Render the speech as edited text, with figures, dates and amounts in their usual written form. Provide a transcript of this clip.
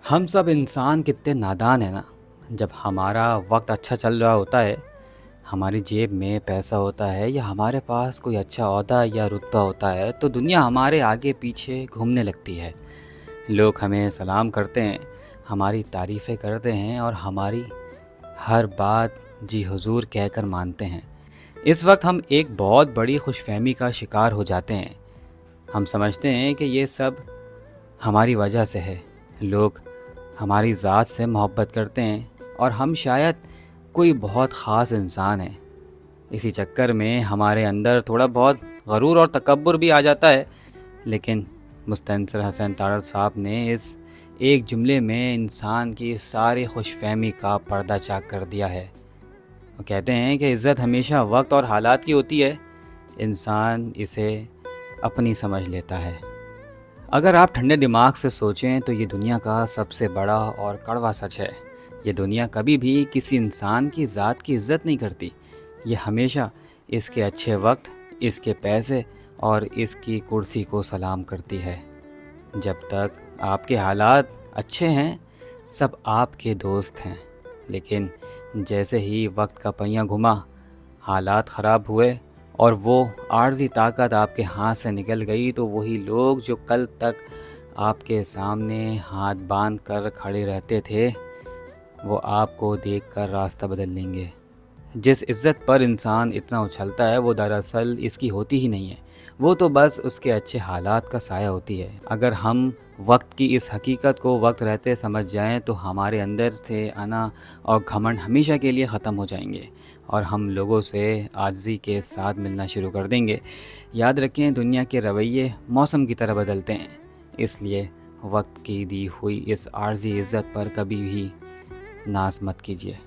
हम सब इंसान कितने नादान हैं ना। जब हमारा वक्त अच्छा चल रहा होता है, हमारी जेब में पैसा होता है या हमारे पास कोई अच्छा ओहदा या रुतबा होता है, तो दुनिया हमारे आगे पीछे घूमने लगती है। लोग हमें सलाम करते हैं, हमारी तारीफ़ें करते हैं और हमारी हर बात जी हुजूर कहकर मानते हैं। इस वक्त हम एक बहुत बड़ी खुशफहमी का शिकार हो जाते हैं। हम समझते हैं कि ये सब हमारी वजह से है। लोग हमारी ज़ात से मोहब्बत करते हैं और हम शायद कोई बहुत ख़ास इंसान हैं। इसी चक्कर में हमारे अंदर थोड़ा बहुत गरूर और तकब्बुर भी आ जाता है। लेकिन मुस्तनसर हसन तारड़ साहब ने इस एक जुमले में इंसान की सारी खुशफहमी का पर्दा चाक कर दिया है। वो कहते हैं कि इज़्ज़त हमेशा वक्त और हालात की होती है, इंसान इसे अपनी समझ लेता है। अगर आप ठंडे दिमाग से सोचें तो ये दुनिया का सबसे बड़ा और कड़वा सच है। ये दुनिया कभी भी किसी इंसान की ज़ात की इज़्ज़त नहीं करती। ये हमेशा इसके अच्छे वक्त, इसके पैसे और इसकी कुर्सी को सलाम करती है। जब तक आपके हालात अच्छे हैं, सब आपके दोस्त हैं। लेकिन जैसे ही वक्त का पहिया घुमा, हालात ख़राब हुए और वो आर्ज़ी ताकत आपके हाथ से निकल गई, तो वही लोग जो कल तक आपके सामने हाथ बांध कर खड़े रहते थे, वो आपको देखकर रास्ता बदल लेंगे। जिस इज़्ज़त पर इंसान इतना उछलता है, वो दरअसल इसकी होती ही नहीं है। वो तो बस उसके अच्छे हालात का साया होती है। अगर हम वक्त की इस हकीकत को वक्त रहते समझ जाएं, तो हमारे अंदर से अना और घमंड हमेशा के लिए ख़त्म हो जाएंगे और हम लोगों से आजिज़ी के साथ मिलना शुरू कर देंगे। याद रखें, दुनिया के रवैये मौसम की तरह बदलते हैं, इसलिए वक्त की दी हुई इस आर्ज़ी इज़्ज़त पर कभी भी नाज़ मत कीजिए।